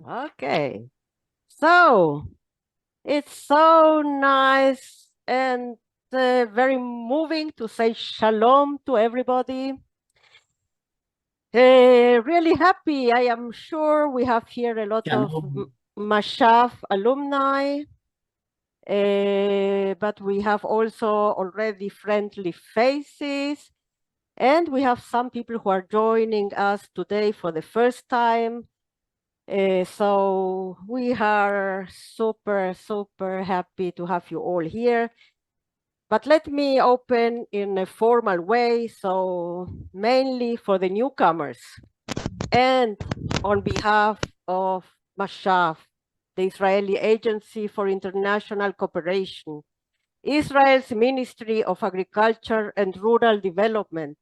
Okay, so it's so nice and very moving to say shalom to everybody. Really happy. I am sure we have here a lot of Mashaf alumni, but we have also already friendly faces, and we have some people who are joining us today for the first time. So we are super happy to have you all here. But let me open in a formal way, so mainly for the newcomers. And on behalf of Mashaf, the Israeli Agency for International Cooperation, Israel's Ministry of Agriculture and Rural Development,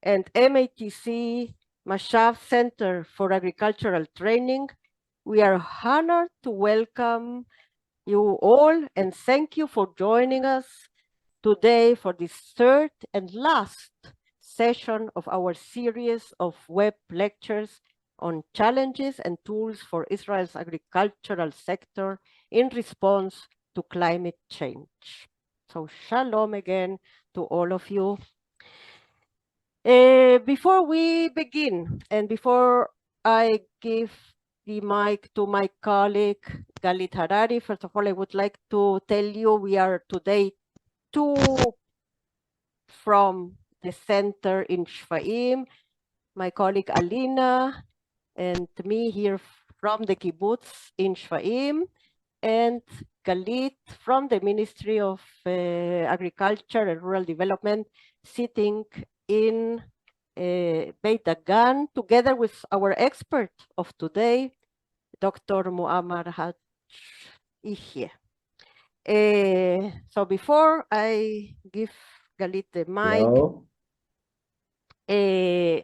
and MATC Mashaf Center for Agricultural Training, we are honored to welcome you all and thank you for joining us today for this third and last session of our series of web lectures on challenges and tools for Israel's agricultural sector in response to climate change. So shalom again to all of you. Before we begin, and before I give the mic to my colleague, Galit Harari, first of all, I would like to tell you we are today two from the center in Shfaim, my colleague Alina, and me here from the kibbutz in Shfaim, and Galit from the Ministry of Agriculture and Rural Development, sitting in Beit Dagan, together with our expert of today, Dr. Muammar Haj Ihye. So before I give Galit the mic,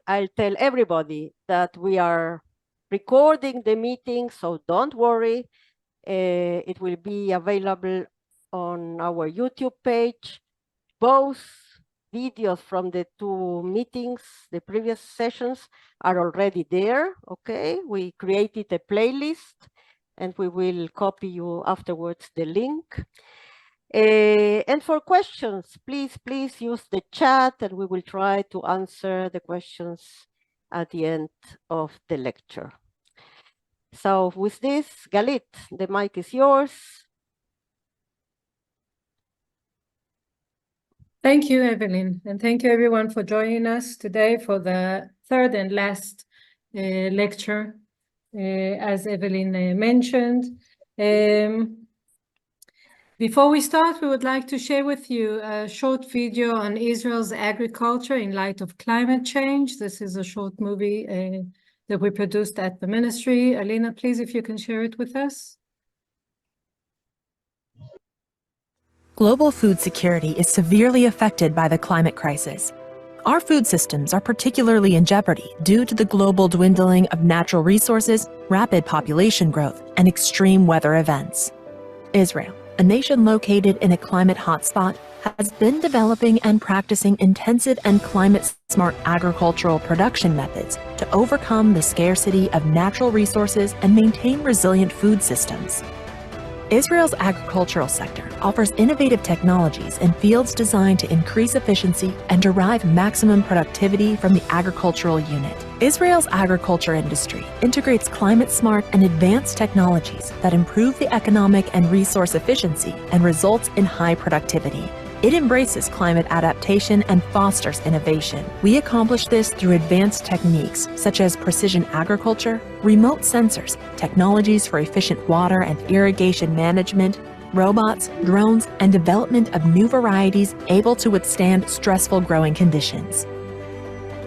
I'll tell everybody that we are recording the meeting, so don't worry. It will be available on our YouTube page. Both videos from the two meetings, the previous sessions, are already there, okay? We created a playlist and we will copy you afterwards the link. And for questions, please use the chat and we will try to answer the questions at the end of the lecture. So with this, Galit, the mic is yours. Thank you, Evelyn, and thank you everyone for joining us today for the third and last lecture, as Evelyn mentioned. Before we start, we would like to share with you a short video on Israel's agriculture in light of climate change. This is a short movie that we produced at the ministry. Alina, please, if you can share it with us. Global food security is severely affected by the climate crisis. Our food systems are particularly in jeopardy due to the global dwindling of natural resources, rapid population growth, and extreme weather events. Israel, a nation located in a climate hotspot, has been developing and practicing intensive and climate-smart agricultural production methods to overcome the scarcity of natural resources and maintain resilient food systems. Israel's agricultural sector offers innovative technologies in fields designed to increase efficiency and derive maximum productivity from the agricultural unit. Israel's agriculture industry integrates climate-smart and advanced technologies that improve the economic and resource efficiency and results in high productivity. It embraces climate adaptation and fosters innovation. We accomplish this through advanced techniques such as precision agriculture, remote sensors, technologies for efficient water and irrigation management, robots, drones, and development of new varieties able to withstand stressful growing conditions.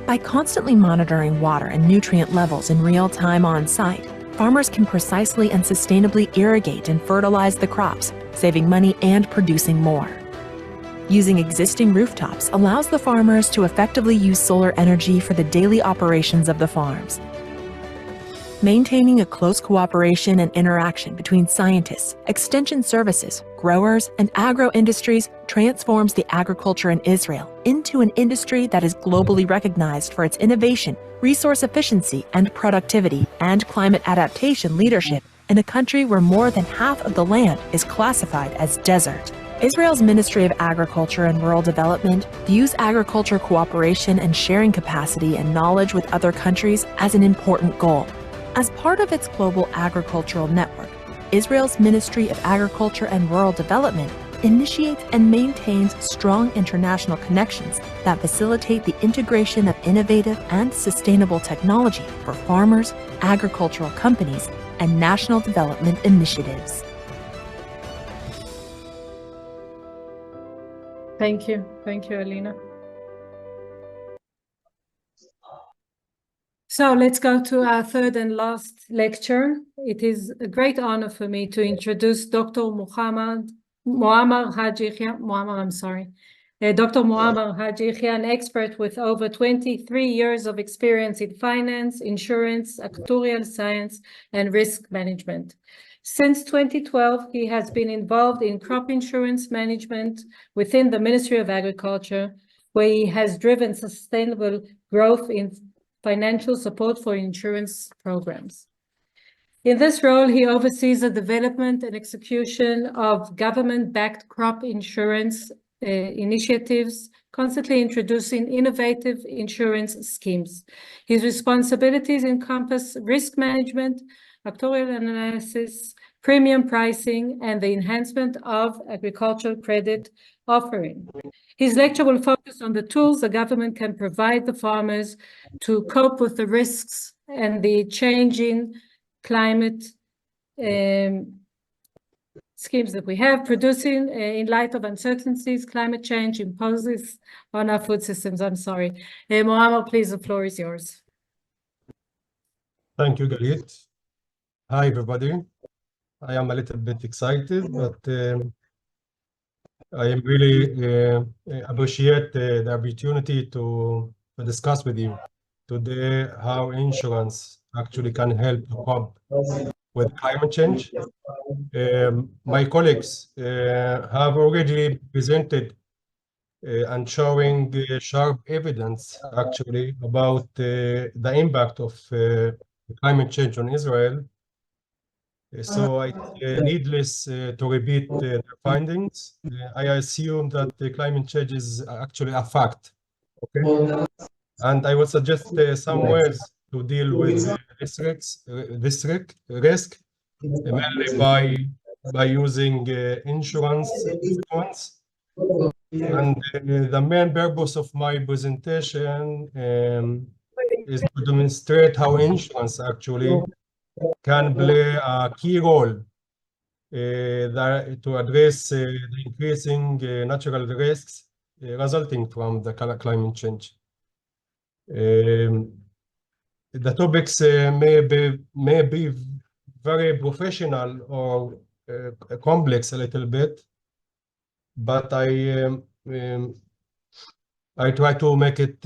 By constantly monitoring water and nutrient levels in real time on site, farmers can precisely and sustainably irrigate and fertilize the crops, saving money and producing more. Using existing rooftops allows the farmers to effectively use solar energy for the daily operations of the farms. Maintaining a close cooperation and interaction between scientists, extension services, growers, and agro-industries transforms the agriculture in Israel into an industry that is globally recognized for its innovation, resource efficiency and productivity, and climate adaptation leadership in a country where more than half of the land is classified as desert. Israel's Ministry of Agriculture and Rural Development views agriculture cooperation and sharing capacity and knowledge with other countries as an important goal. As part of its global agricultural network, Israel's Ministry of Agriculture and Rural Development initiates and maintains strong international connections that facilitate the integration of innovative and sustainable technology for farmers, agricultural companies, and national development initiatives. Thank you, Alina. So let's go to our third and last lecture. It is a great honor for me to introduce Dr. Muammar Haji Yehia. Dr. Muammar Haji Yehia, an expert with over 23 years of experience in finance, insurance, actuarial science, and risk management. Since 2012, he has been involved in crop insurance management within the Ministry of Agriculture, where he has driven sustainable growth in financial support for insurance programs. In this role, he oversees the development and execution of government-backed crop insurance initiatives, constantly introducing innovative insurance schemes. His responsibilities encompass risk management, actuarial analysis, premium pricing, and the enhancement of agricultural credit offering. His lecture will focus on the tools the government can provide the farmers to cope with the risks and the changing climate schemes that we have, producing in light of uncertainties climate change imposes on our food systems. I'm sorry. Muammar, please, the floor is yours. Thank you, Galit. Hi, everybody. I am a little bit excited, but I am really appreciate the opportunity to discuss with you today how insurance actually can help to cope with climate change. My colleagues have already presented and showing sharp evidence actually about the impact of climate change on Israel. So I needless to repeat their findings. I assume that the climate change is actually a fact. Okay, and I will suggest some ways to deal with this risk, mainly by using insurance funds. And the main purpose of my presentation is to demonstrate how insurance actually can play a key role to address the increasing natural risks resulting from the climate change. The topics may be very professional or complex a little bit, but I try to make it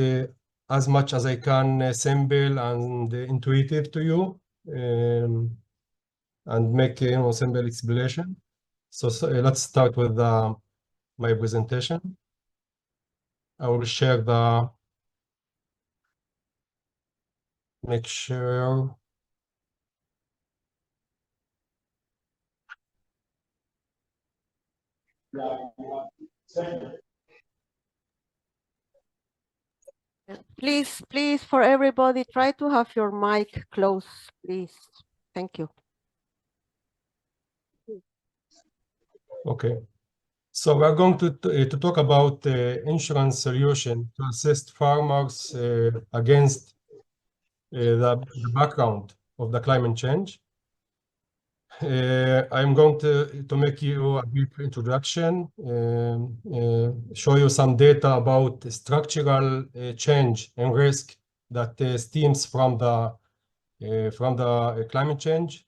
as much as I can simple and intuitive to you. And make simple explanation. So let's start with my presentation. I will share make sure. Please, for everybody, try to have your mic close, please. Thank you. Okay, so we're going to talk about insurance solution to assist farmers against the background of the climate change. I'm going to make you a brief introduction, show you some data about structural change and risk that stems from the climate change.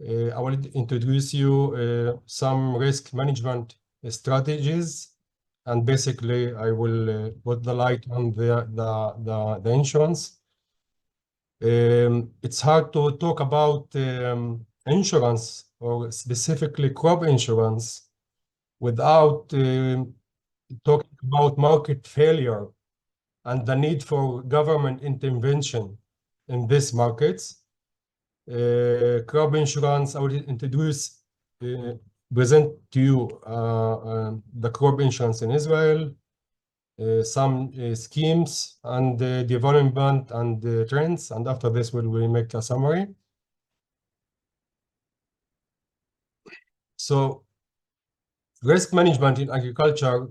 I will introduce you some risk management strategies, and basically I will put the light on the insurance. It's hard to talk about insurance or specifically crop insurance without talking about market failure and the need for government intervention in these markets. Crop insurance, I will introduce, present to you the crop insurance in Israel, some schemes and development and trends, and after this we'll make a summary. So risk management in agriculture,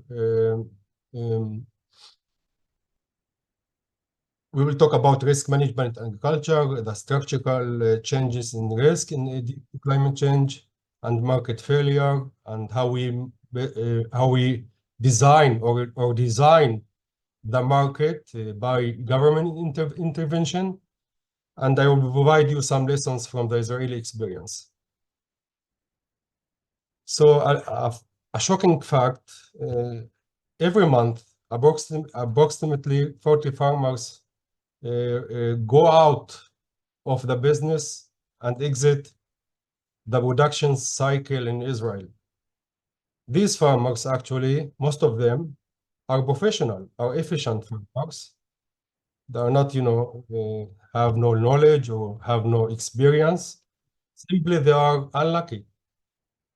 we will talk about risk management in agriculture, the structural changes in risk in climate change and market failure, and how we design or design the market by government intervention. And I will provide you some lessons from the Israeli experience. So a shocking fact, every month, approximately 40 farmers go out of the business and exit the production cycle in Israel. These farmers, actually, most of them are professional, are efficient farmers. They are not, have no knowledge or have no experience. Simply, they are unlucky.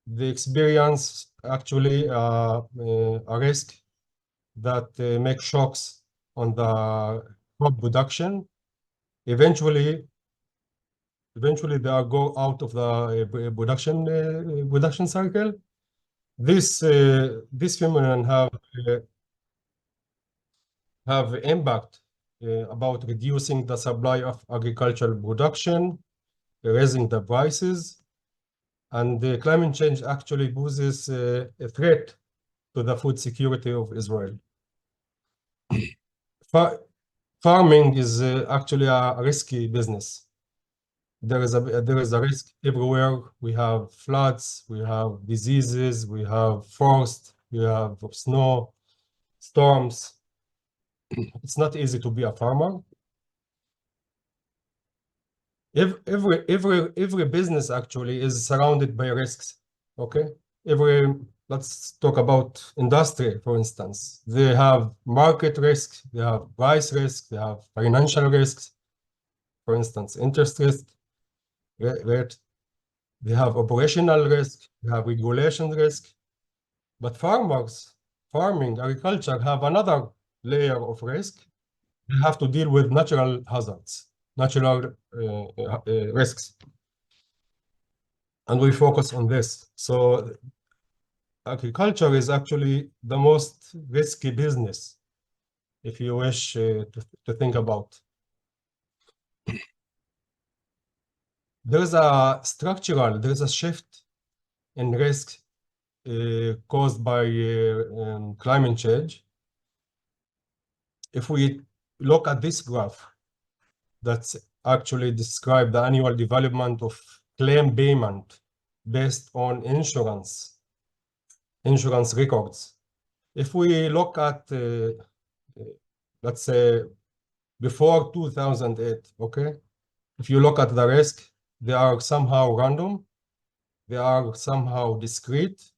They experience actually a risk that makes shocks on the crop production. Eventually they are go out of the production cycle. This phenomenon have impact about reducing the supply of agricultural production, raising the prices, and the climate change actually poses a threat to the food security of Israel. Farming is actually a risky business. There is a risk everywhere. We have floods, we have diseases, we have frost, we have snow, storms. It's not easy to be a farmer. Every business actually is surrounded by risks. Okay, let's talk about industry, for instance. They have market risk, they have price risk, they have financial risks. For instance, interest risk, rate. They have operational risk, they have regulation risk. But farming, agriculture have another layer of risk. They have to deal with natural hazards, natural risks. And we focus on this. So agriculture is actually the most risky business, if you wish to think about. There is a shift in risk caused by climate change. If we look at this graph, that's actually describe the annual development of claim payment based on insurance records. If we look at, let's say, before 2008, okay? If you look at the risk, they are somehow random, they are somehow discrete,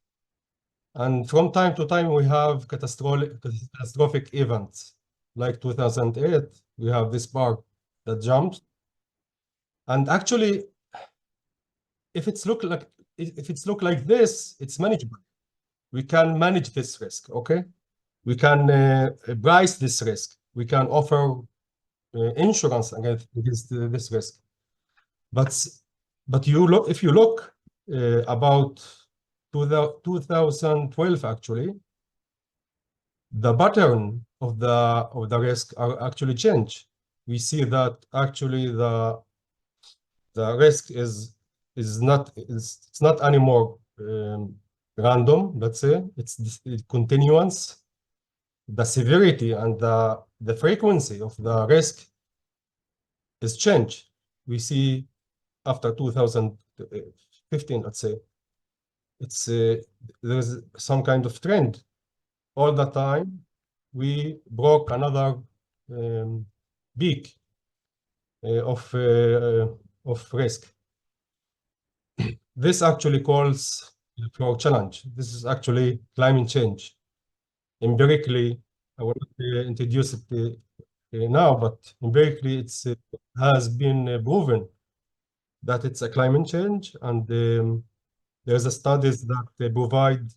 and from time to time we have catastrophic events. Like 2008, we have this bar that jumps. And actually, if it's look like this, it's manageable. We can manage this risk, okay? We can price this risk. We can offer insurance against this risk. But if you look about 2012, actually, the pattern of the risk are actually changed. We see that actually the risk is not anymore random. Let's say it's continuous. The severity and the frequency of the risk is changed. We see after 2015, let's say, there's some kind of trend. All the time, we broke another peak of risk. This actually calls for challenge. This is actually climate change. Empirically, I will not introduce it now, but empirically it has been proven that it's a climate change, and there's a studies that provide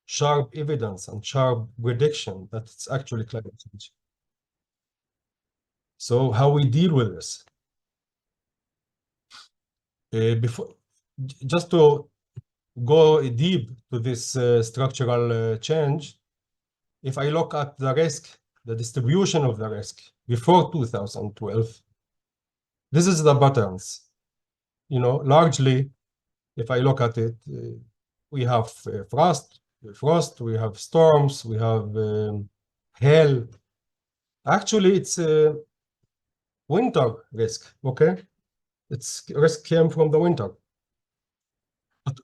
sharp evidence and sharp prediction that it's actually climate change. So how we deal with this? Just to go deep to this structural change, if I look at the risk, the distribution of the risk before 2012, this is the patterns. You know, largely, if I look at it, we have frost, we have storms, we have hail. Actually, it's a winter risk, okay? Its risk came from the winter. But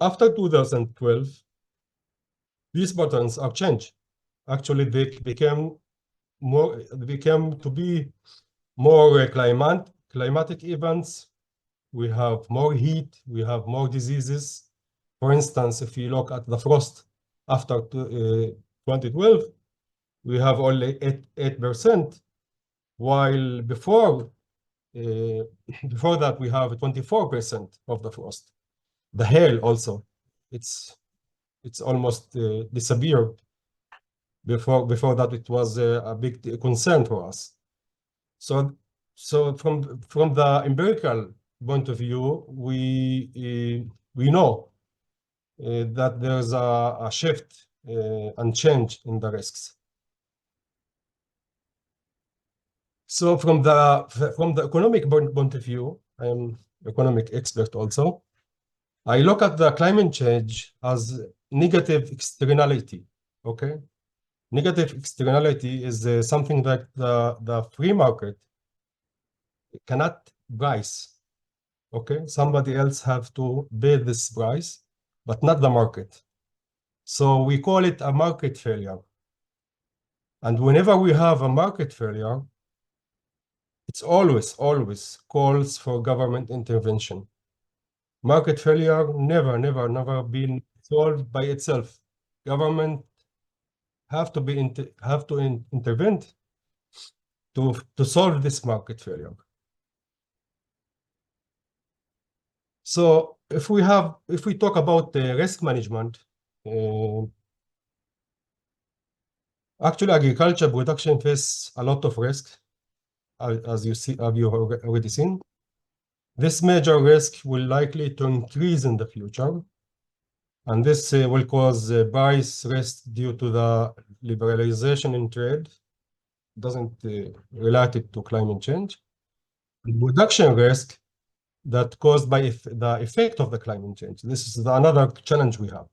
after 2012, these patterns are changed. Actually, they became to be more climatic events. We have more heat, we have more diseases. For instance, if you look at the frost after 2012, we have only 8%, while before that we have 24% of the frost. The hail also, it's almost disappeared. Before that, it was a big concern for us. So from the empirical point of view, we know that there's a shift and change in the risks. So from the economic point of view, I'm economic expert also. I look at the climate change as negative externality. Okay, negative externality is something that the free market cannot price. Okay, somebody else have to pay this price, but not the market. So we call it a market failure. And whenever we have a market failure, it's always calls for government intervention. Market failure never been solved by itself. Government have to intervene to solve this market failure. So if we talk about the risk management, actually agriculture production face a lot of risk, as you already seen. This major risk will likely to increase in the future, and this will cause price risk due to the liberalization in trade. Doesn't relate it to climate change. Production risk that caused by the effect of the climate change. This is another challenge we have.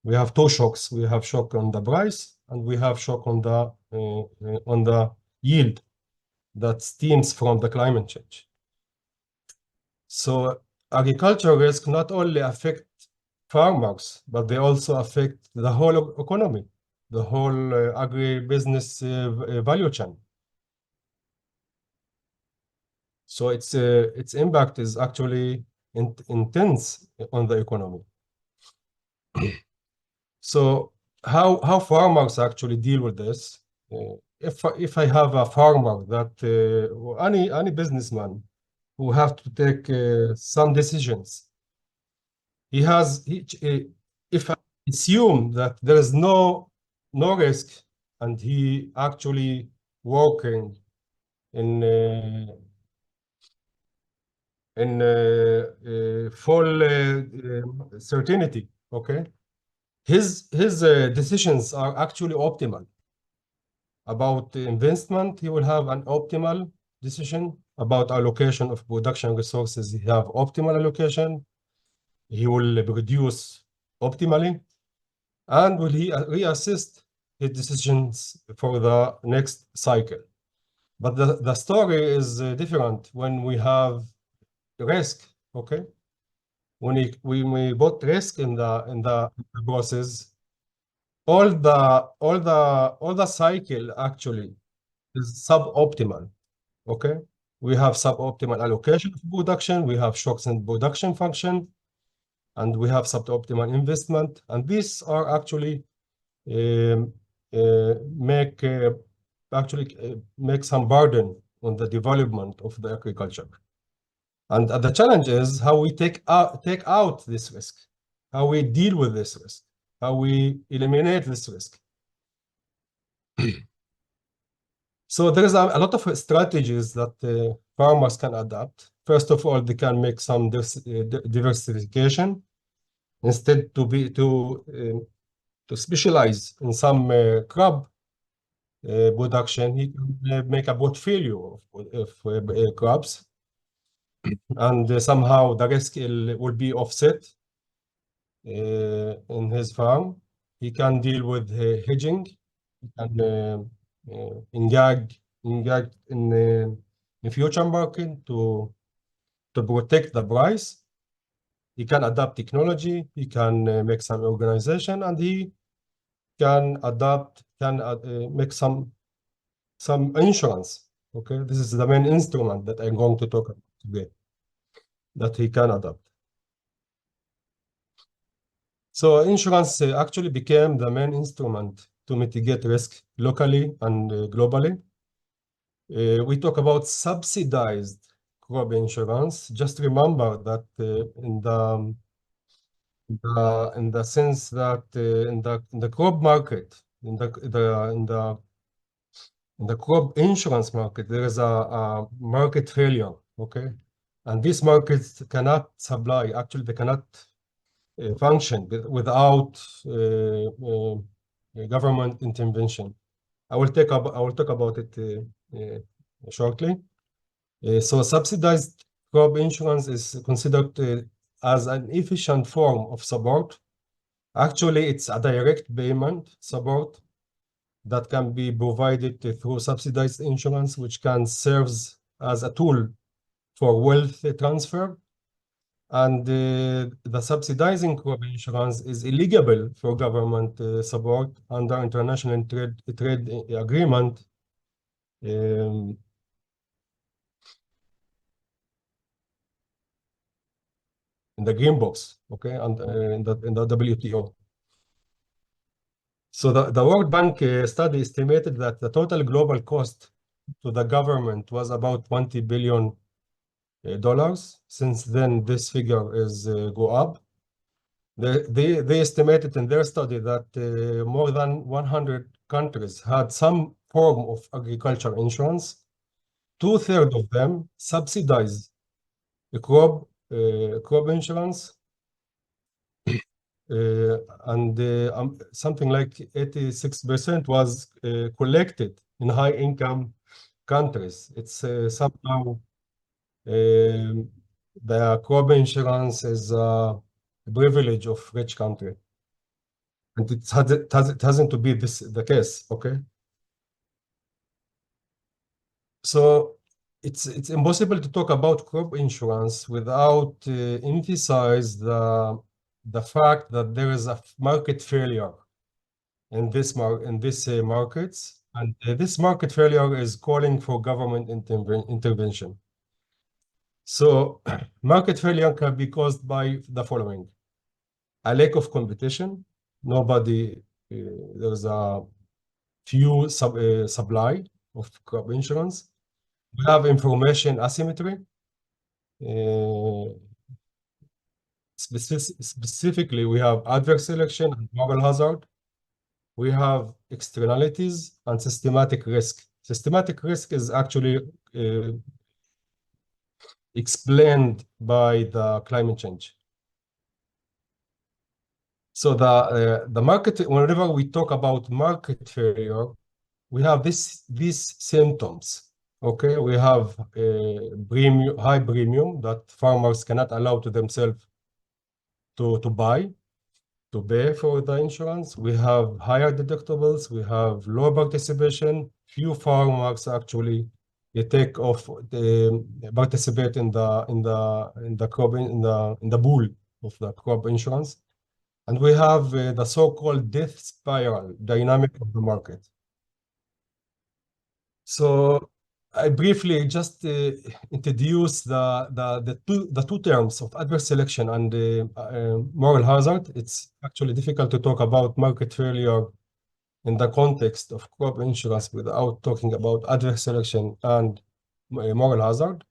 We have two shocks. We have shock on the price, and we have shock on the yield that stems from the climate change. So agricultural risk not only affect farmers, but they also affect the whole economy, the whole agribusiness value chain. So its impact is actually intense on the economy. So how farmers actually deal with this? If I have a farmer that any businessman who have to take some decisions, if I assume that there is no risk and he actually working in full certainty, okay, his decisions are actually optimal. About the investment, he will have an optimal decision. About allocation of production resources, he have optimal allocation. He will produce optimally, and will he reassess his decisions for the next cycle. But the story is different when we have risk. Okay, when we put risk in the process, all the cycle actually is suboptimal. Okay, We have suboptimal allocation of production. We have shocks in production function, and we have suboptimal investment. And these are actually make some burden on the development of the agriculture. And the challenge is how we take out this risk, how we deal with this risk, how we eliminate this risk. So there is a lot of strategies that farmers can adapt. First of all, they can make some diversification. Instead to specialize in some crop production, he can make a portfolio of crops, and somehow the risk will be offset in his farm. He can deal with hedging. He can engage in future market to protect the price. He can adapt technology. He can make some organization, and he can make some insurance. Okay, this is the main instrument that I'm going to talk about today, that he can adapt. So insurance actually became the main instrument to mitigate risk locally and globally. We talk about subsidized crop insurance. Just remember that in the sense that in the crop market, in the crop insurance market, there is a market failure. Okay, and these markets cannot supply. Actually, they cannot function without government intervention. I will talk about it shortly. So subsidized crop insurance is considered as an efficient form of support. Actually, it's a direct payment support that can be provided through subsidized insurance, which can serve as a tool for wealth transfer. And the subsidizing crop insurance is eligible for government support under international trade agreement. In the green box, okay, and in the WTO. So the World Bank study estimated that the total global cost to the government was about $20 billion. Since then, this figure is go up. They estimated in their study that more than 100 countries had some form of agriculture insurance. 2/3 of them subsidize the crop insurance, and something like 86% was collected in high-income countries. It's somehow the crop insurance is a privilege of rich country, and it hasn't to be the case. Okay, so it's impossible to talk about crop insurance without emphasize the fact that there is a market failure in this markets, and this market failure is calling for government intervention. So market failure can be caused by the following: a lack of competition. There's a few supply of crop insurance. We have information asymmetry. Specifically, we have adverse selection and moral hazard. We have externalities and systematic risk. Systematic risk is actually explained by the climate change. So the market, whenever we talk about market failure, we have these symptoms. Okay, we have high premium that farmers cannot allow to themselves to pay for the insurance. We have higher deductibles. We have low participation. Few farmers actually participate in the pool of the crop insurance, and we have the so-called death spiral dynamic of the market. So I briefly just introduce the two terms of adverse selection and moral hazard. It's actually difficult to talk about market failure in the context of crop insurance without talking about adverse selection and moral hazard.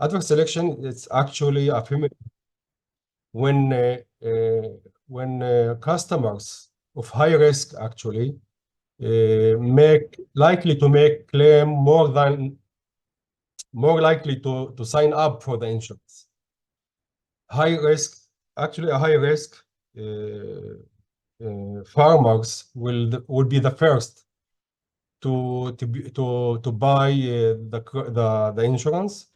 Adverse selection, it's actually a when customers of high risk actually likely to make claim more likely to sign up for the insurance. High risk, actually a high risk farmers will be the first to buy the insurance,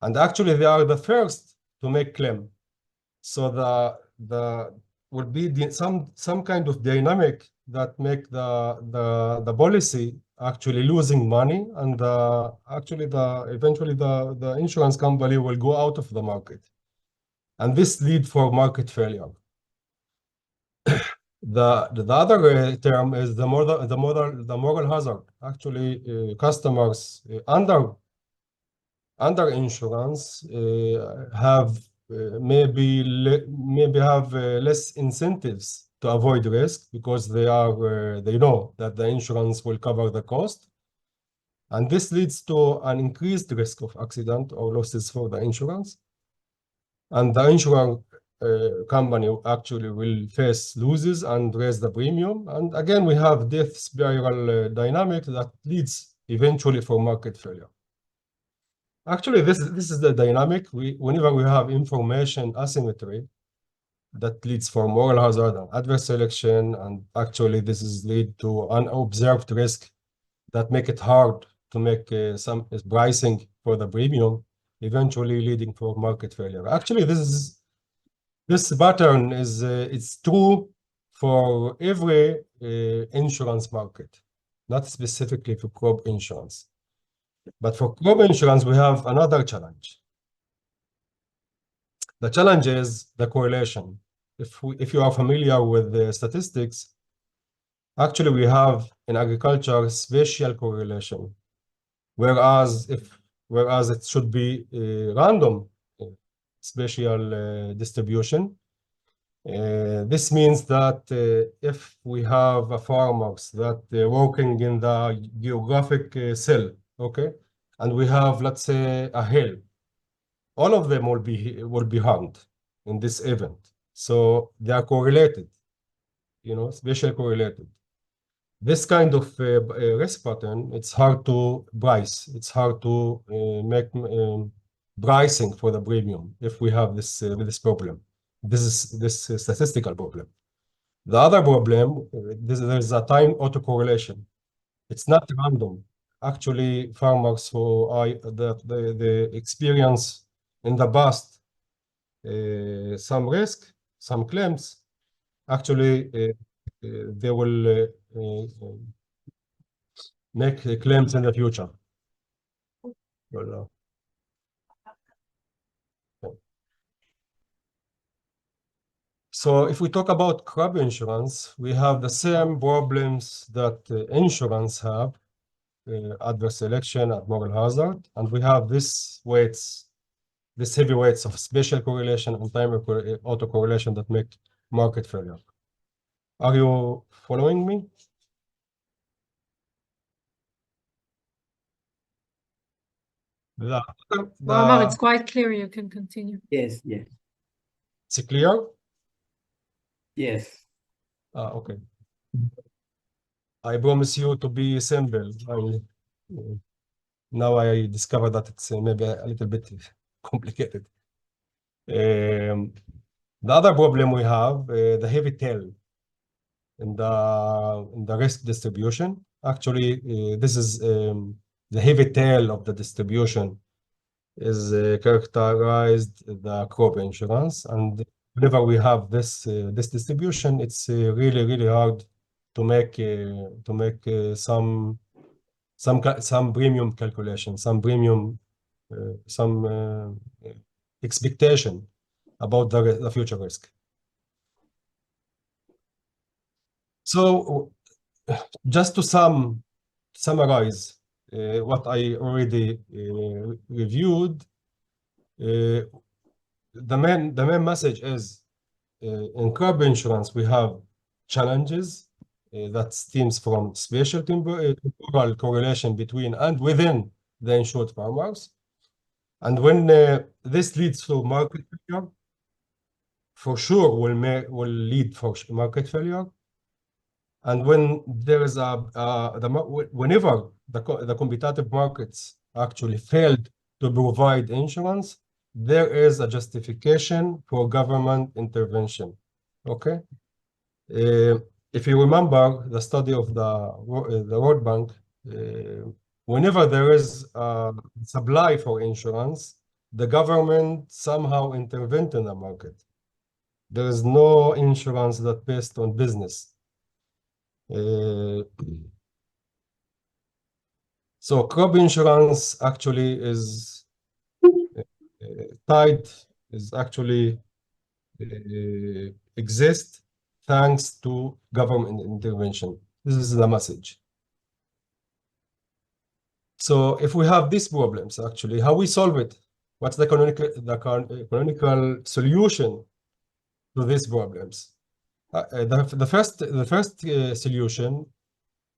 and actually they are the first to make claim. So the will be some kind of dynamic that make the policy actually losing money, and eventually the insurance company will go out of the market, and this lead for market failure. The other term is the moral hazard. Actually, customers under insurance have maybe have less incentives to avoid risk because they know that the insurance will cover the cost, and this leads to an increased risk of accident or losses for the insurance, and the insurance company actually will face losses and raise the premium, and again we have death spiral dynamic that leads eventually for market failure. Actually, this is the dynamic. Whenever we have information asymmetry, that leads for moral hazard and adverse selection, and actually this is lead to unobserved risk that make it hard to make some pricing for the premium, eventually leading for market failure. Actually, this pattern is it's true for every insurance market, not specifically for crop insurance. But for crop insurance, we have another challenge. The challenge is the correlation. If you are familiar with the statistics, actually we have in agriculture spatial correlation, whereas it should be random spatial distribution. This means that if we have farmers that working in the geographic cell, okay, and we have, let's say, a hill, all of them will be harmed in this event. So they are correlated, spatially correlated. This kind of risk pattern, it's hard to price. It's hard to make pricing for the premium if we have this problem. This is statistical problem. The other problem, there's a time autocorrelation. It's not random. Actually, farmers who the experience in the past some risk, some claims, actually they will make claims in the future. Well, so if we talk about crop insurance, we have the same problems that insurance have, adverse selection and moral hazard, and we have these heavy weights of spatial correlation and time autocorrelation that make market failure. Are you following me? Omar, it's quite clear. You can continue. Yes, yes. It's clear? Yes. Okay. I promise you to be simple. Now I discover that it's maybe a little bit complicated. The other problem we have, the heavy tail in the risk distribution. Actually, this is the heavy tail of the distribution is characterized the crop insurance, and whenever we have this distribution, it's really hard to make some premium calculation, some expectation about the future risk. So just to summarize what I already reviewed. The main message is in crop insurance we have challenges that stems from spatial temporal correlation between and within the insured farmers, and when this leads to market failure, for sure will lead for market failure. And when there is whenever the competitive markets actually failed to provide insurance, there is a justification for government intervention. Okay, if you remember the study of the World Bank, whenever there is a supply for insurance, the government somehow intervened in the market. There is no insurance that based on business. So crop insurance actually is actually exist thanks to government intervention. This is the message. So if we have these problems, actually, how we solve it? What's the canonical solution to these problems? The first solution,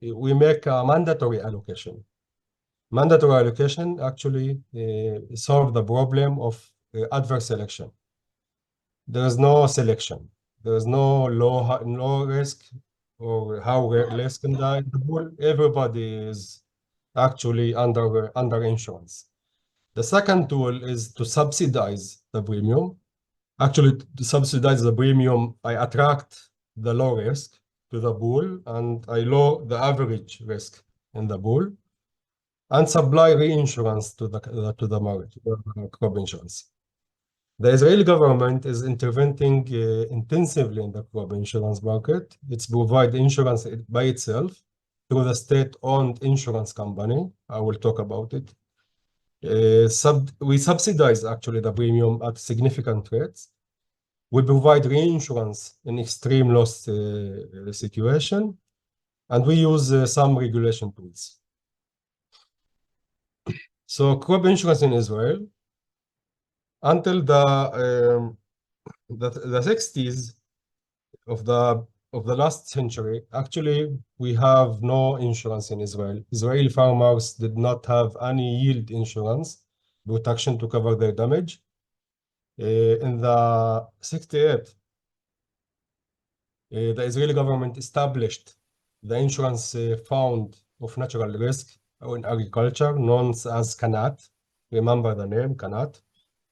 we make a mandatory allocation. Mandatory allocation actually solve the problem of adverse selection. There is no selection. There is no low risk or how risk in the pool. Everybody is actually under insurance. The second tool is to subsidize the premium. Actually, to subsidize the premium, I attract the low risk to the pool and I lower the average risk in the pool, and supply reinsurance to the market, crop insurance. The Israeli government is intervening intensively in the crop insurance market. It's provide insurance by itself through the state-owned insurance company. I will talk about it. We subsidize actually the premium at significant rates. We provide reinsurance in extreme loss situation, and we use some regulation tools. So crop insurance in Israel, until the 60s of the last century, actually we have no insurance in Israel. Israeli farmers did not have any yield insurance protection to cover their damage. In the 68, the Israeli government established the insurance fund of natural risk in agriculture, known as Kanat. Remember the name, Kanat.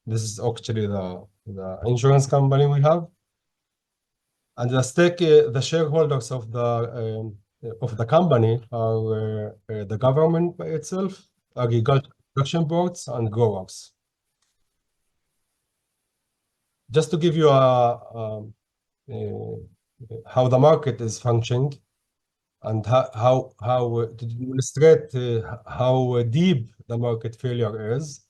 This is actually the insurance company we have. And the shareholders of the company are the government by itself, agriculture production boards, and growers. Just to give you how the market is functioning and how to illustrate how deep the market failure is.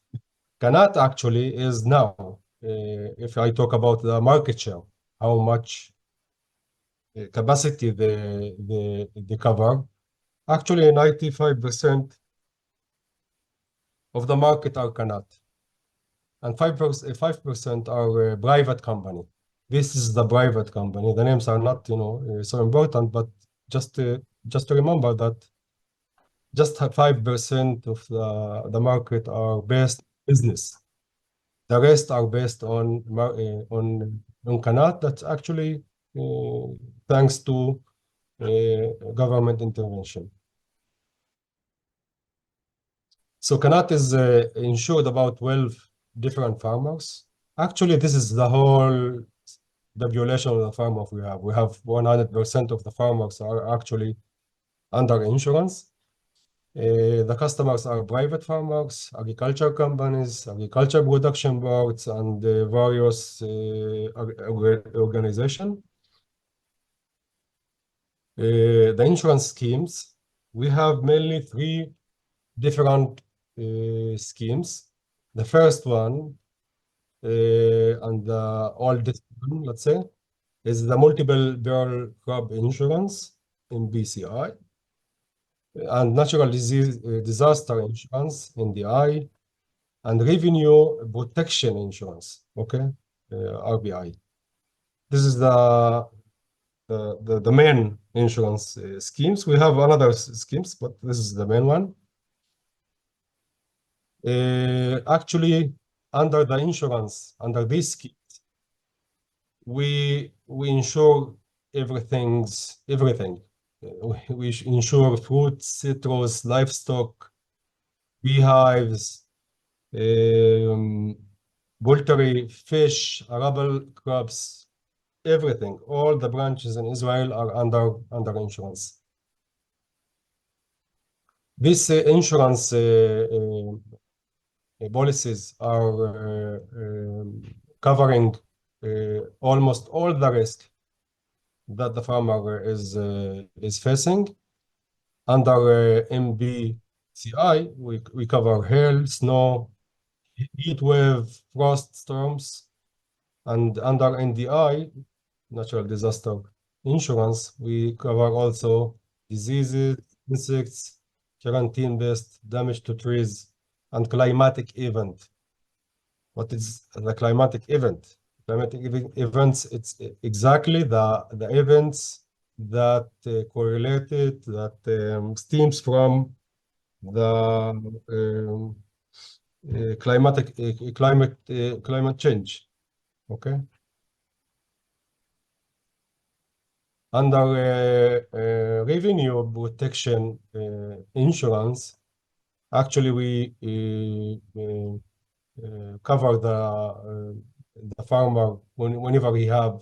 Kanat actually is now, if I talk about the market share, how much capacity they cover. Actually, 95% of the market are Kanat, and 5% are private company. This is the private company. The names are not, so important, but just to remember that just 5% of the market are based business. The rest are based on Kanat. That's actually thanks to government intervention. So Kanat is insured about 12 different farmers. Actually, this is the whole population of the farmers we have. We have 100% of the farmers are actually under insurance. The customers are private farmers, agriculture companies, agriculture production boards, and various organizations. The insurance schemes, we have mainly 3 different schemes. The first one, and the oldest one, let's say, is the multiple peril crop insurance in BCI. and natural disease disaster insurance, NDI, and revenue protection insurance, okay, RPI. This is the main insurance schemes. We have other schemes, but this is the main one. Actually, under the insurance, under this scheme, we insure everything. We insure fruits, citrus, livestock, beehives, poultry, fish, arable crops, everything. All the branches in Israel are under insurance. These insurance policies are covering almost all the risk that the farmer is facing. Under MBCI, we cover hail, snow, heat wave, frost storms, and under NDI, natural disaster insurance, we cover also diseases, insects, quarantine-based damage to trees, and climatic event. What is the climatic event? Climatic events, it's exactly the events that correlated, that stems from the climate change. Okay. Under revenue protection insurance, actually we cover the farmer whenever he have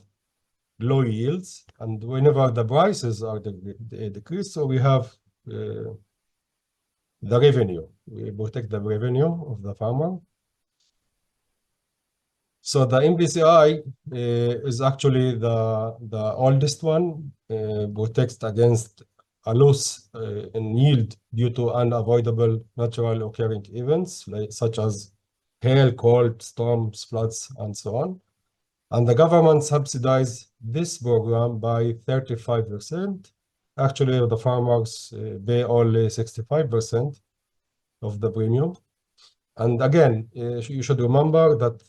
low yields and whenever the prices are decreased. So we have the revenue. We protect the revenue of the farmer. So the MBCI is actually the oldest one, protects against a loss in yield due to unavoidable natural occurring events such as hail, cold, storms, floods, and so on. And the government subsidizes this program by 35%. Actually, the farmers pay only 65% of the premium. And again, you should remember that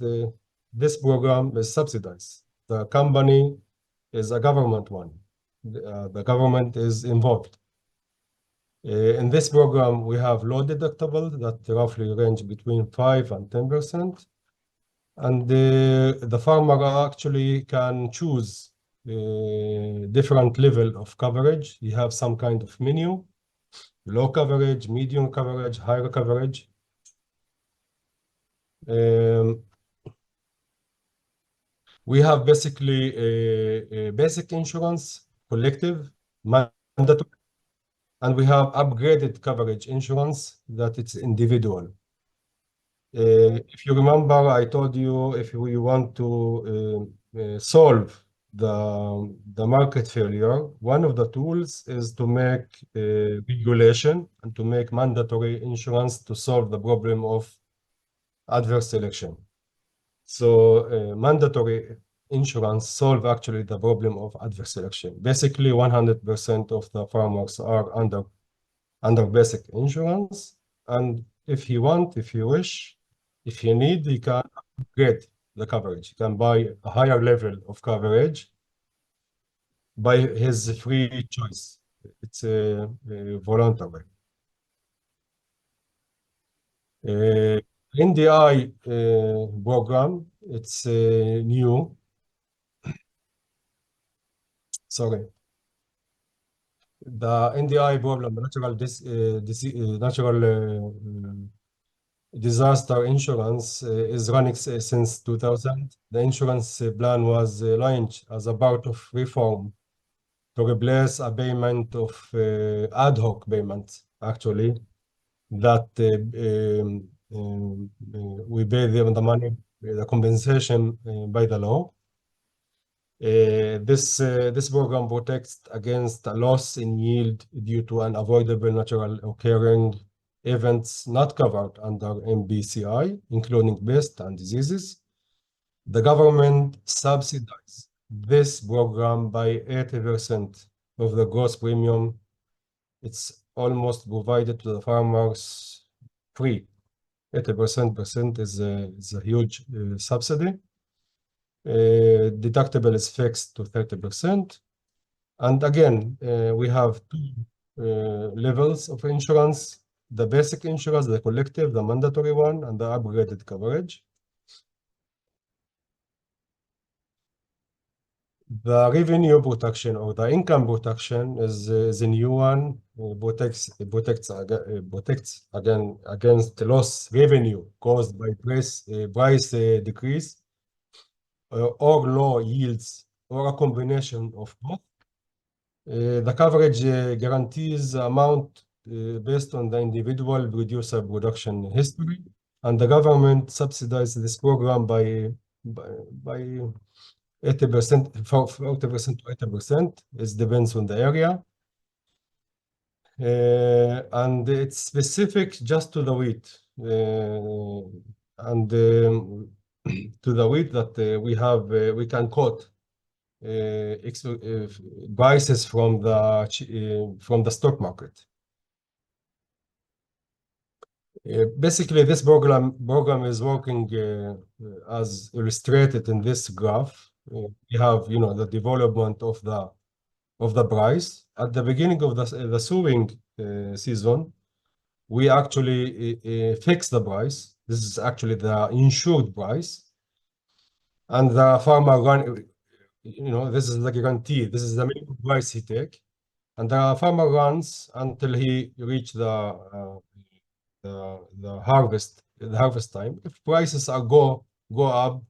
this program is subsidized. The company is a government one. The government is involved. In this program, we have low deductible that roughly range between 5 and 10%. And the farmer actually can choose different level of coverage. You have some kind of menu, low coverage, medium coverage, higher coverage. We have basically a basic insurance, collective, mandatory, and we have upgraded coverage insurance that it's individual. If you remember, I told you if we want to solve the market failure, one of the tools is to make regulation and to make mandatory insurance to solve the problem of adverse selection. So mandatory insurance solve actually the problem of adverse selection. Basically, 100% of the farmers are under basic insurance. And if you want, if you wish, if you need, you can upgrade the coverage. You can buy a higher level of coverage by his free choice. It's a voluntary. NDI program, it's new. Sorry. The NDI program, natural disaster insurance is running since 2000. The insurance plan was launched as a part of reform to replace a payment of ad hoc payments, actually, that we pay them the money, the compensation by the law. This program protects against a loss in yield due to unavoidable natural occurring events not covered under MBCI, including pests and diseases. The government subsidizes this program by 80% of the gross premium. It's almost provided to the farmers free. 80% is a huge subsidy. Deductible is fixed to 30%. And again, we have two levels of insurance: the basic insurance, the collective, the mandatory one, and the upgraded coverage. The revenue protection or the income protection is a new one. Protects again against loss revenue caused by price decrease or low yields or a combination of both. The coverage guarantees amount based on the individual producer production history, and the government subsidizes this program by 80%, 40% to 80%. It depends on the area. And it's specific just to the wheat. And to the wheat that we can quote prices from the stock market. Basically, this program is working as illustrated in this graph. We have, the development of the price at the beginning of the sowing season. We actually fix the price. This is actually the insured price, and the farmer run. This is the guarantee. This is the minimum price he take, and the farmer runs until he reach the harvest time. If prices go up,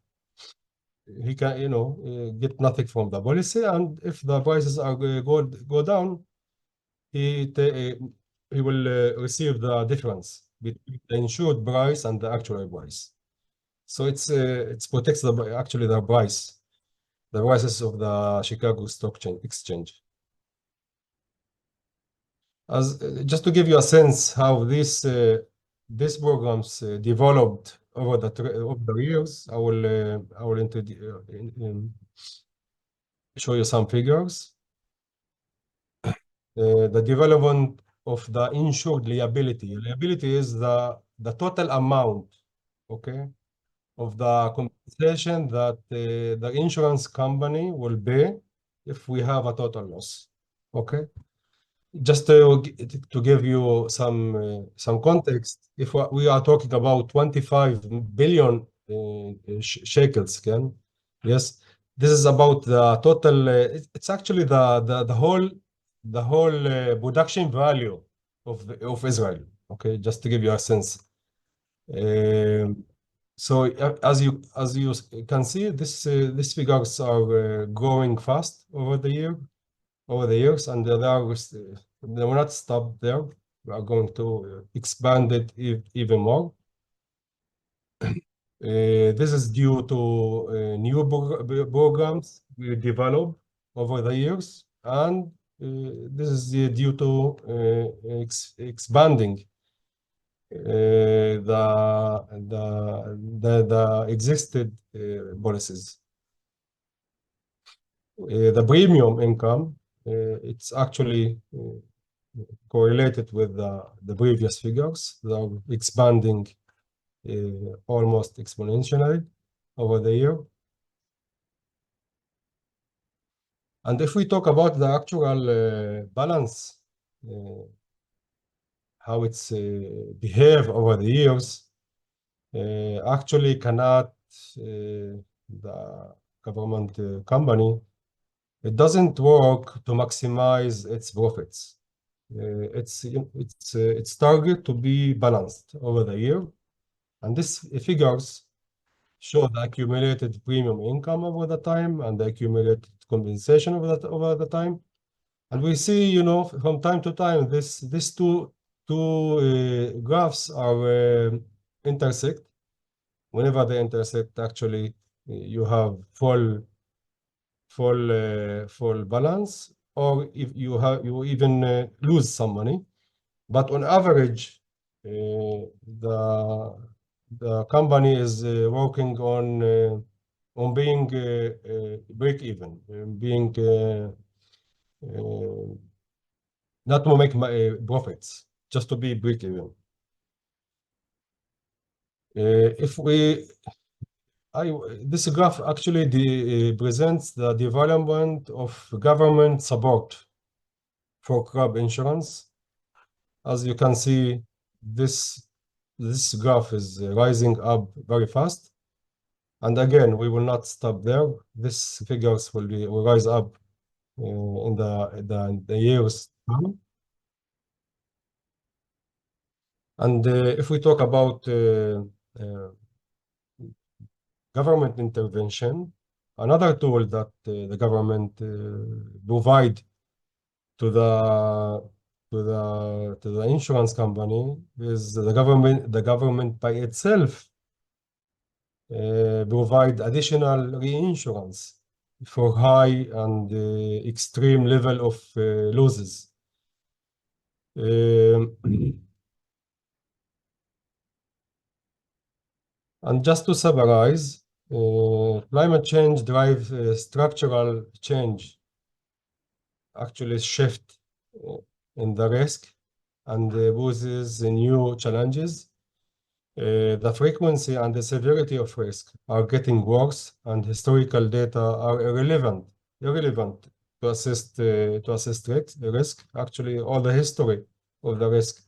he can get nothing from the policy, and if the prices are go down, he will receive the difference between the insured price and the actual price. So it protects actually the prices of the Chicago Stock Exchange. Just to give you a sense how these programs developed over the years, I will show you some figures. The development of the insured liability. Liability is the total amount, okay, of the compensation that the insurance company will pay if we have a total loss. Okay. Just to give you some context, if we are talking about 25 billion shekels, yes, this is about the total. It's actually the whole production value of Israel. Okay, just to give you a sense. So as you can see, these figures are growing fast over the years, and they will not stop there. We are going to expand it even more. This is due to new programs we developed over the years, and this is due to expanding the existed policies. The premium income, it's actually correlated with the previous figures. They are expanding almost exponentially over the year. And if we talk about the actual balance, how it's behaved over the years, actually cannot the government company, it doesn't work to maximize its profits. It's target to be balanced over the year, and these figures show the accumulated premium income over the time and the accumulated compensation over the time. And we see, from time to time, these two graphs are intersect. Whenever they intersect, actually, you have full balance, or if you even lose some money. But on average, the company is working on being break even, being not to make profits, just to be break even. If we, this graph actually presents the development of government support for crop insurance. As you can see, this graph is rising up very fast. And again, we will not stop there. These figures will rise up in the years to come. And if we talk about government intervention, another tool that the government provide to the insurance company is the government by itself provide additional reinsurance for high and extreme level of losses. And just to summarize, climate change drives structural change, actually shift in the risk, and poses new challenges. The frequency and the severity of risk are getting worse, and historical data are irrelevant to assess risk. Actually, all the history of the risk,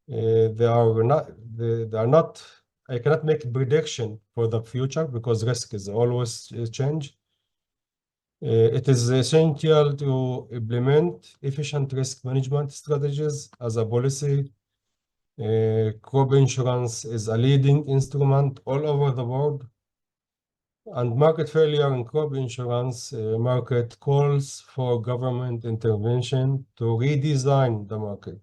they are not. I cannot make a prediction for the future because risk is always change. It is essential to implement efficient risk management strategies as a policy. Crop insurance is a leading instrument all over the world, and market failure in crop insurance market calls for government intervention to redesign the market.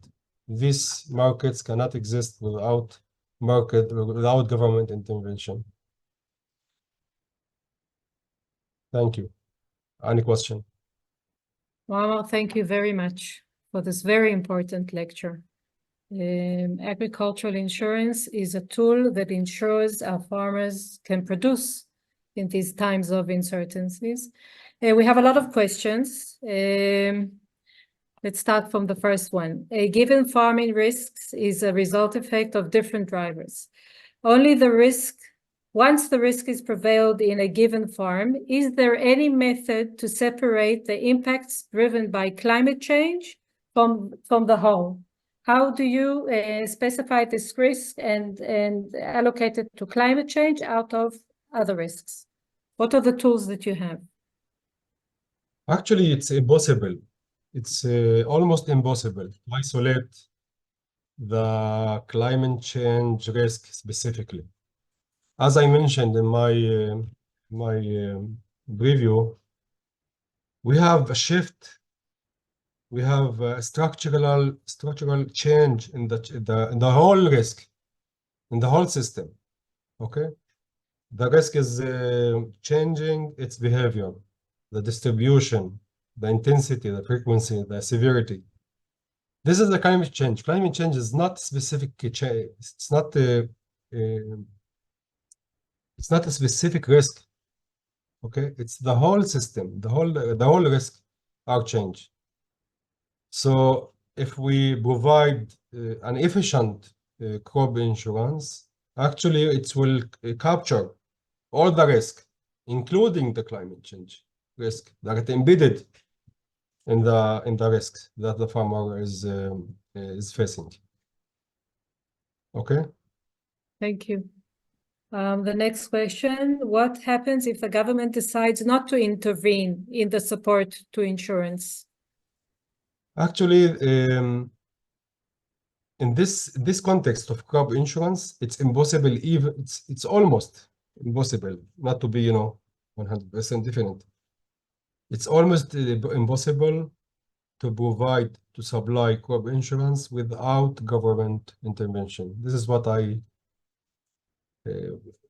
These markets cannot exist without government intervention. Thank you. Any question? Well, thank you very much for this very important lecture. Agricultural insurance is a tool that ensures our farmers can produce in these times of uncertainties. We have a lot of questions. Let's start from the first one. A given farming risks is a result effect of different drivers. Once the risk is prevailed in a given farm, is there any method to separate the impacts driven by climate change from the whole? How do you specify this risk and allocate it to climate change out of other risks? What are the tools that you have? Actually, it's impossible. It's almost impossible to isolate the climate change risk specifically. As I mentioned in my preview, we have a shift. We have a structural change in the whole risk, in the whole system. Okay, the risk is changing its behavior, the distribution, the intensity, the frequency, the severity. This is the climate change. Climate change is not specific change. It's not a specific risk. Okay, it's the whole system. The whole risk are changed. So if we provide an efficient crop insurance, actually it will capture all the risk, including the climate change risk that are embedded in the risks that the farmer is facing. Okay. Thank you. The next question, what happens if the government decides not to intervene in the support to insurance? Actually, in this context of crop insurance, it's impossible, even it's almost impossible, not to be 100% definite. It's almost impossible to supply crop insurance without government intervention. This is what I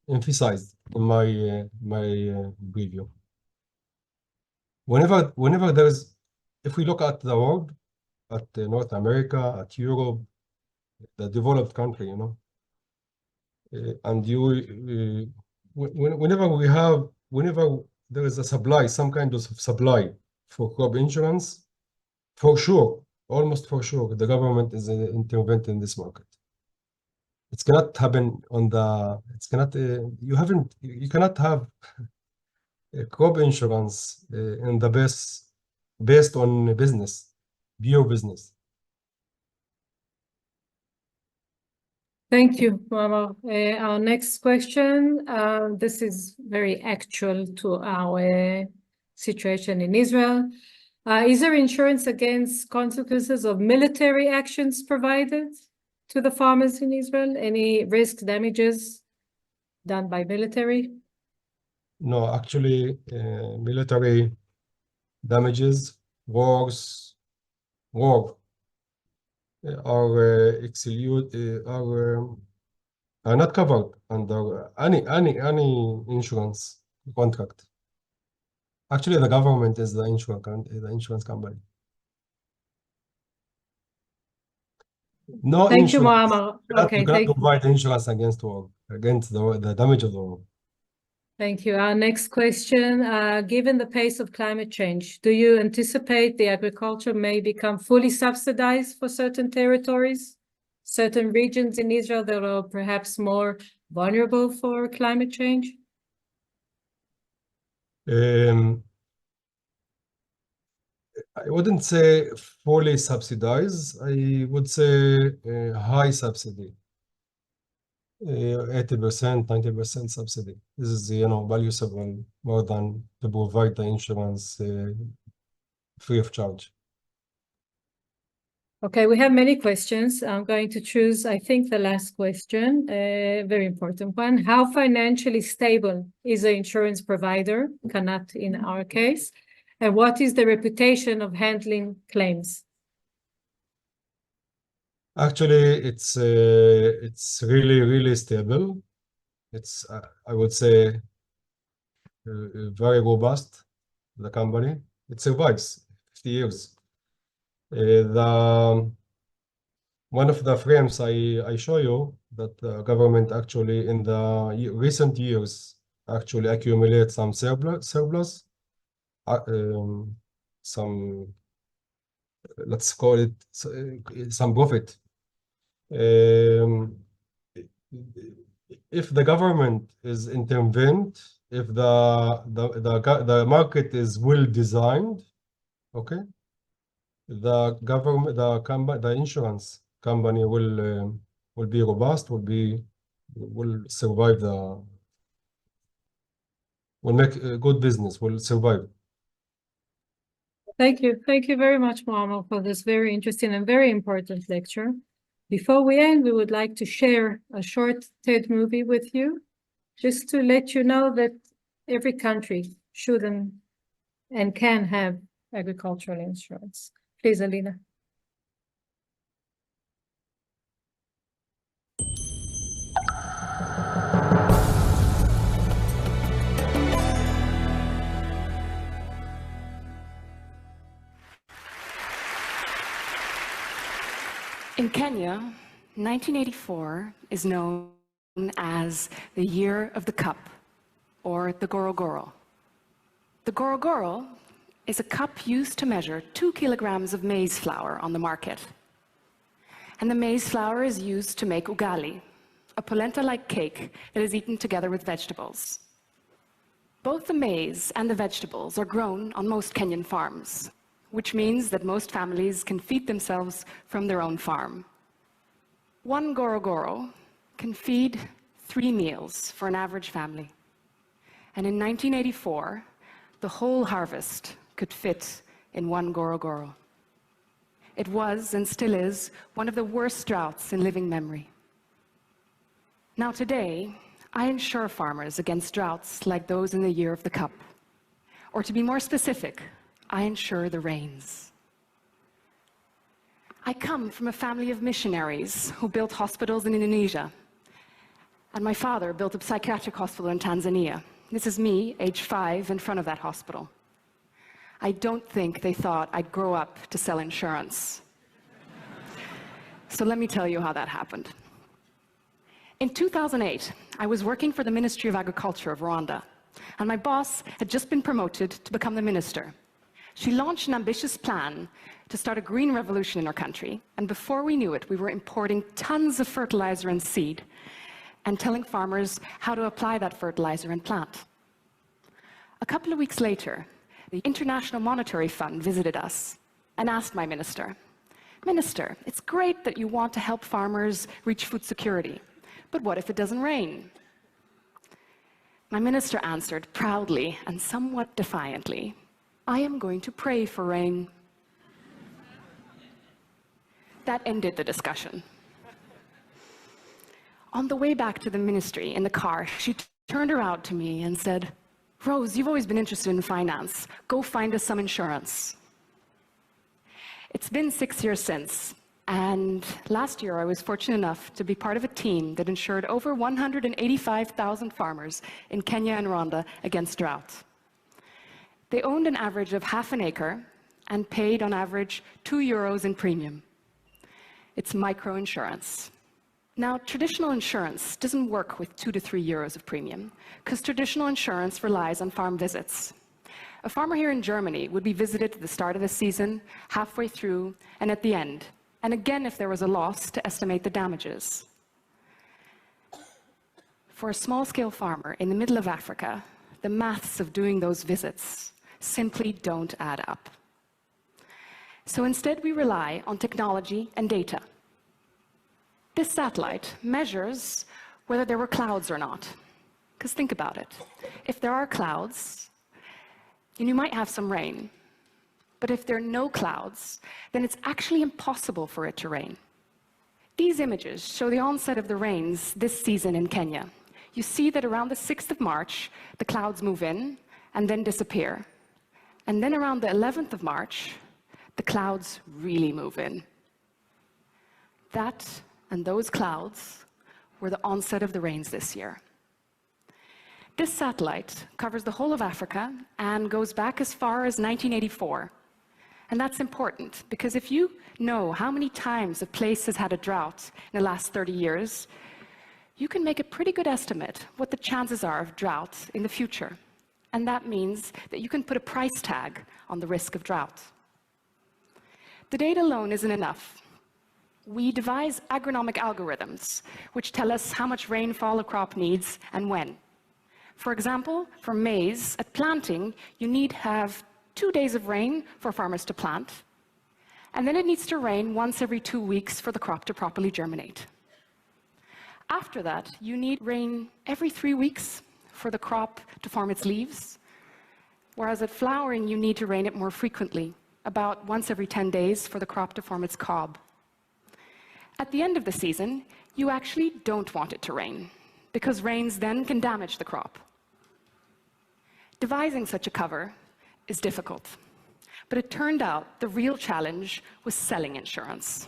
emphasized in my preview. Whenever there is, if we look at the world, at North America, at Europe, the developed country, and whenever there is a supply, some kind of supply for crop insurance, for sure almost for sure, the government is intervened in this market. It's cannot happen on the, it's cannot, you cannot have a crop insurance in the based on business, pure business. Thank you, Mama. Our next question, this is very actual to our situation in Israel. Is there insurance against consequences of military actions provided to the farmers in Israel? Any risk damages done by military? No, actually, military damages, war are not covered under any insurance contract. Actually, the government is the insurance company. No Thank you, insurance. Muammar. You Okay, cannot thank you. provide insurance against war, against the damage of the war. Thank you. Our next question, given the pace of climate change, do you anticipate the agriculture may become fully subsidized for certain territories, certain regions in Israel that are perhaps more vulnerable for climate change? I wouldn't say fully subsidized. I would say high subsidy. 80%, 90% subsidy. This is, valuable more than to provide the insurance free of charge. Okay, we have many questions. I'm going to choose, I think, the last question, a very important one. How financially stable is the insurance provider, Kanat in our case, and what is the reputation of handling claims? Actually, it's really stable. It's I would say very robust. The company, it survives 50 years. One of the frames I show you that the government actually in the recent years actually accumulate some surplus, some, let's call it some profit. If the government is intervened, if the market is well designed, okay, the insurance company will be robust, will survive will make a good business, will survive. Thank you. Thank you very much, Muammar, for this very interesting and very important lecture. Before we end, we would like to share a short TED movie with you, just to let you know that every country should and can have agricultural insurance. Please, Alina. In Kenya, 1984 is known as the Year of the Cup, or the Gorogoro. The Gorogoro is a cup used to measure 2 kilograms of maize flour on the market. And the maize flour is used to make ugali, a polenta-like cake that is eaten together with vegetables. Both the maize and the vegetables are grown on most Kenyan farms, which means that most families can feed themselves from their own farm. One Gorogoro can feed 3 meals for an average family. And in 1984, the whole harvest could fit in one Gorogoro. It was, and still is, one of the worst droughts in living memory. Now today, I insure farmers against droughts like those in the Year of the Cup. Or to be more specific, I insure the rains. I come from a family of missionaries who built hospitals in Indonesia. And my father built a psychiatric hospital in Tanzania. This is me, age 5, in front of that hospital. I don't think they thought I'd grow up to sell insurance. So let me tell you how that happened. In 2008, I was working for the Ministry of Agriculture of Rwanda, and my boss had just been promoted to become the minister. She launched an ambitious plan to start a green revolution in our country, and before we knew it, we were importing tons of fertilizer and seed and telling farmers how to apply that fertilizer and plant. A couple of weeks later, the International Monetary Fund visited us and asked my minister, "Minister, it's great that you want to help farmers reach food security, but what if it doesn't rain?" My minister answered proudly and somewhat defiantly, "I am going to pray for rain." That ended the discussion. On the way back to the ministry in the car, she turned around to me and said, "Rose, you've always been interested in finance. Go find us some insurance." It's been 6 years since, and last year I was fortunate enough to be part of a team that insured over 185,000 farmers in Kenya and Rwanda against drought. They owned an average of half an acre and paid on average €2 in premium. It's micro-insurance. Now, traditional insurance doesn't work with €2 to €3 of premium, because traditional insurance relies on farm visits. A farmer here in Germany would be visited at the start of the season, halfway through, and at the end, and again if there was a loss to estimate the damages. For a small-scale farmer in the middle of Africa, the maths of doing those visits simply don't add up. So instead we rely on technology and data. This satellite measures whether there were clouds or not. Because think about it. If there are clouds, then you might have some rain. But if there are no clouds, then it's actually impossible for it to rain. These images show the onset of the rains this season in Kenya. You see that around the 6th of March, the clouds move in and then disappear. And then around the 11th of March, the clouds really move in. That and those clouds were the onset of the rains this year. This satellite covers the whole of Africa and goes back as far as 1984. And that's important, because if you know how many times a place has had a drought in the last 30 years, you can make a pretty good estimate what the chances are of drought in the future. And that means that you can put a price tag on the risk of drought. The data alone isn't enough. We devise agronomic algorithms which tell us how much rainfall a crop needs and when. For example, for maize, at planting, you need to have 2 days of rain for farmers to plant, and then it needs to rain once every 2 weeks for the crop to properly germinate. After that, you need rain every 3 weeks for the crop to form its leaves, whereas at flowering, you need to rain it more frequently, about once every 10 days for the crop to form its cob. At the end of the season, you actually don't want it to rain, because rains then can damage the crop. Devising such a cover is difficult, but it turned out the real challenge was selling insurance.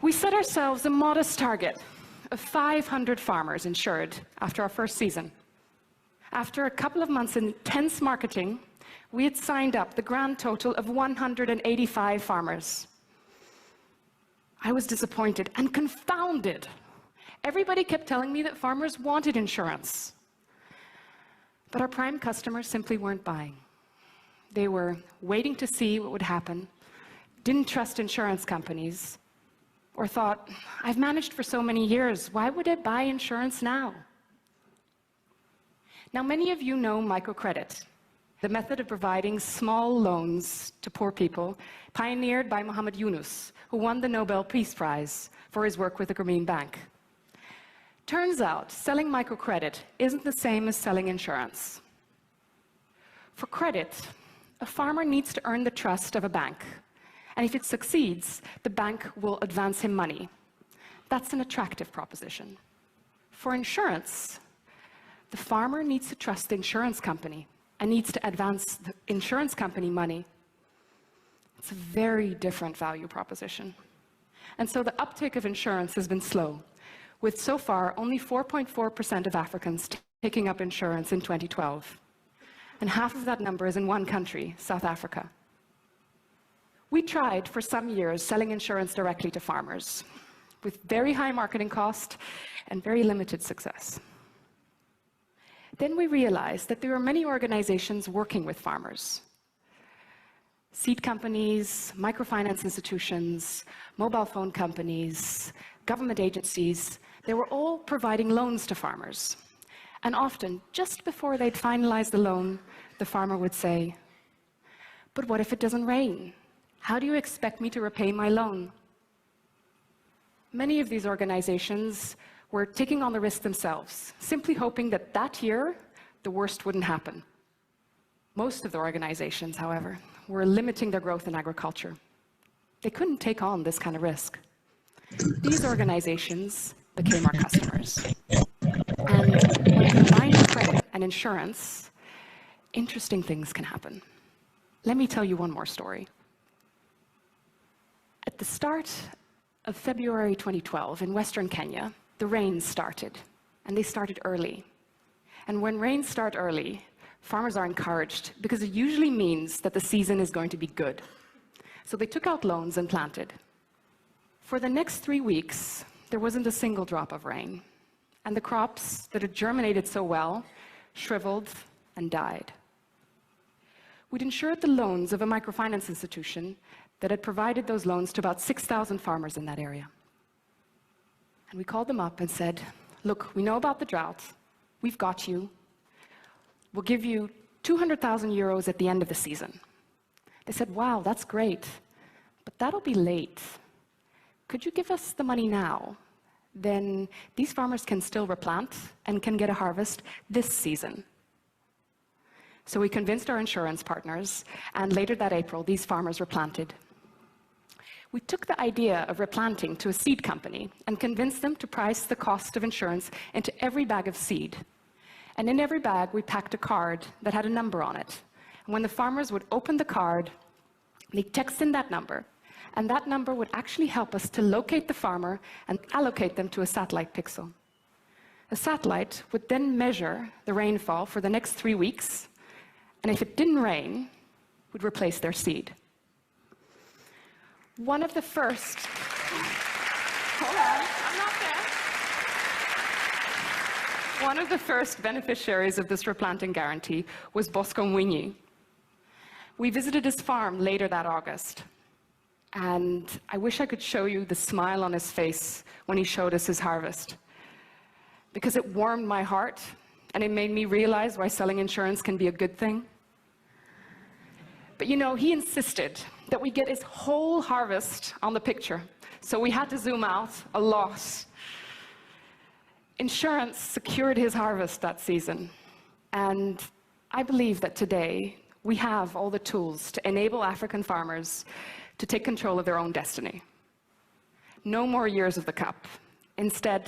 We set ourselves a modest target of 500 farmers insured after our first season. After a couple of months in intense marketing, we had signed up the grand total of 185 farmers. I was disappointed and confounded. Everybody kept telling me that farmers wanted insurance. But our prime customers simply weren't buying. They were waiting to see what would happen, didn't trust insurance companies, or thought, I've managed for so many years, why would I buy insurance now? Now, many of you know microcredit, the method of providing small loans to poor people, pioneered by Muhammad Yunus, who won the Nobel Peace Prize for his work with the Grameen Bank. Turns out, selling microcredit isn't the same as selling insurance. For credit, a farmer needs to earn the trust of a bank, and if it succeeds, the bank will advance him money. That's an attractive proposition. For insurance, the farmer needs to trust the insurance company and needs to advance the insurance company money. It's a very different value proposition. And so the uptake of insurance has been slow, with so far only 4.4% of Africans taking up insurance in 2012. And half of that number is in one country, South Africa. We tried for some years selling insurance directly to farmers, with very high marketing cost and very limited success. then we realized that there were many organizations working with farmers. Seed companies, microfinance institutions, mobile phone companies, government agencies, they were all providing loans to farmers. And often, just before they'd finalize the loan, the farmer would say, "But what if it doesn't rain? How do you expect me to repay my loan?" Many of these organizations were taking on the risk themselves, simply hoping that that year, the worst wouldn't happen. Most of the organizations, however, were limiting their growth in agriculture. They couldn't take on this kind of risk. These organizations became our customers. And when combined with credit and insurance, interesting things can happen. Let me tell you one more story. At the start of February 2012 in Western Kenya, the rains started, and they started early. And when rains start early, farmers are encouraged because it usually means that the season is going to be good. So they took out loans and planted. For the next 3 weeks, there wasn't a single drop of rain, and the crops that had germinated so well shriveled and died. We'd insured the loans of a microfinance institution that had provided those loans to about 6,000 farmers in that area. And we called them up and said, "Look, we know about the drought. We've got you. We'll give you 200,000 euros at the end of the season." They said, "Wow, that's great, but that'll be late. Could you give us the money now? Then these farmers can still replant and can get a harvest this season." So we convinced our insurance partners, and later that April, these farmers replanted. We took the idea of replanting to a seed company and convinced them to price the cost of insurance into every bag of seed. And in every bag, we packed a card that had a number on it. And when the farmers would open the card, they'd text in that number, and that number would actually help us to locate the farmer and allocate them to a satellite pixel. The satellite would then measure the rainfall for the next 3 weeks, and if it didn't rain, would replace their seed. One of the first... Hold on, I'm not there. One of the first beneficiaries of this replanting guarantee was Bosco Mwinyi. We visited his farm later that August, and I wish I could show you the smile on his face when he showed us his harvest, because it warmed my heart, and it made me realize why selling insurance can be a good thing. But you know, he insisted that we get his whole harvest on the picture, so we had to zoom out a lot. Insurance secured his harvest that season, and I believe that today we have all the tools to enable African farmers to take control of their own destiny. No more years of the CAP. Instead,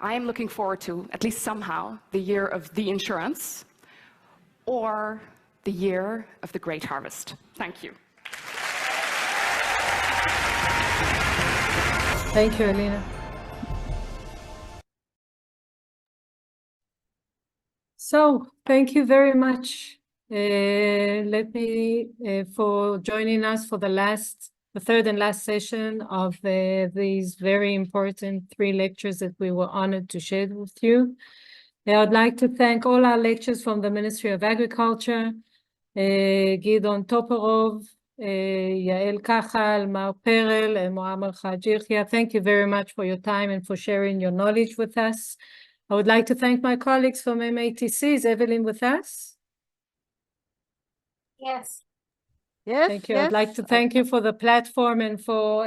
I am looking forward to, at least somehow, the year of the insurance, or the year of the great harvest. Thank you. Thank you, Alina. So, thank you very much. Let me for joining us for the third and last session of these very important 3 lectures that we were honored to share with you. I would like to thank all our lecturers from the Ministry of Agriculture, Gidon Toporov, Yael Kachal, Mar Perel, and Muammar Khajirkhia. Thank you very much for your time and for sharing your knowledge with us. I would like to thank my colleagues from MATC. Is Evelyn with us? Yes. Yes. Thank you. I'd like to thank you for the platform and for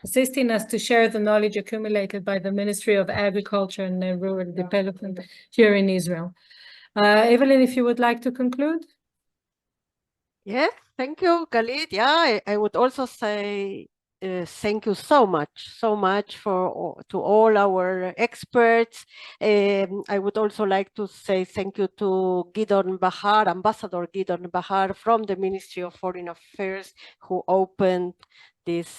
assisting us to share the knowledge accumulated by the Ministry of Agriculture and Rural Development here in Israel. Evelyn, if you would like to conclude. Yes, thank you, Galit. Yeah, I would also say thank you so much to all our experts. I would also like to say thank you to Gidon Bahar, Ambassador Gidon Bahar from the Ministry of Foreign Affairs, who opened this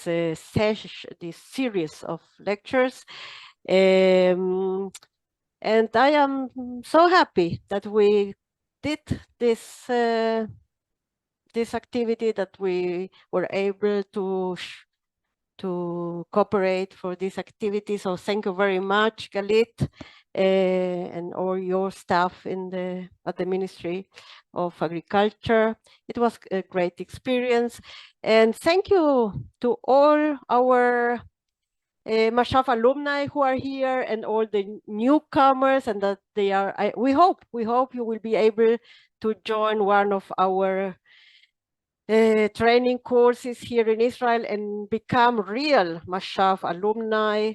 series of lectures. And I am so happy that we did this activity, that we were able to cooperate for this activity. So thank you very much, Galit. and all your staff at the Ministry of Agriculture. It was a great experience. And thank you to all our Mashaf alumni who are here and all the newcomers, and that they are, we hope you will be able to join one of our training courses here in Israel and become real Mashaf alumni.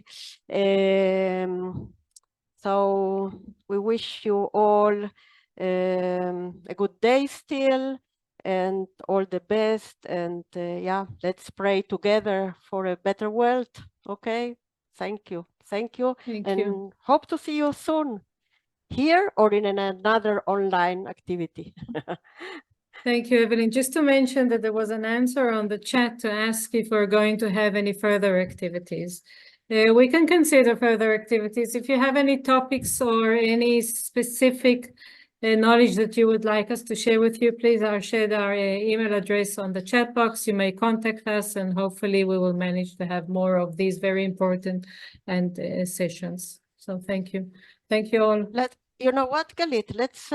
So we wish you all a good day still and all the best. And yeah, let's pray together for a better world. Okay, thank you. Thank you. And hope to see you soon here or in another online activity. Thank you, Evelyn. Just to mention that there was an answer on the chat to ask if we're going to have any further activities. We can consider further activities. If you have any topics or any specific knowledge that you would like us to share with you, please share our email address on the chat box. You may contact us, and hopefully we will manage to have more of these very important and sessions. So thank you. Thank you all. You know what, Galit? Let's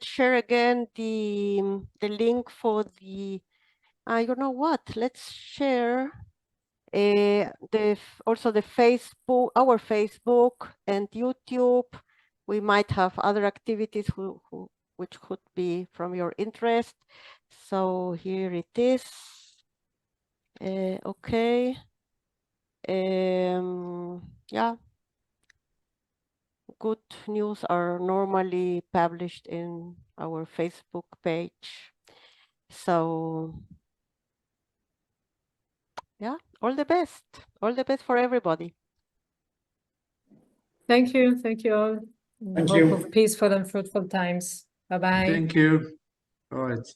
share again the link for the. You know what? Let's share also the Facebook, our Facebook and YouTube. We might have other activities which could be from your interest. So here it is. Okay. Yeah. Good news are normally published in our Facebook page. So yeah, all the best for everybody. Thank you. Thank you all. Thank Hope you. of peaceful and fruitful times. Bye-bye. Thank you. All right.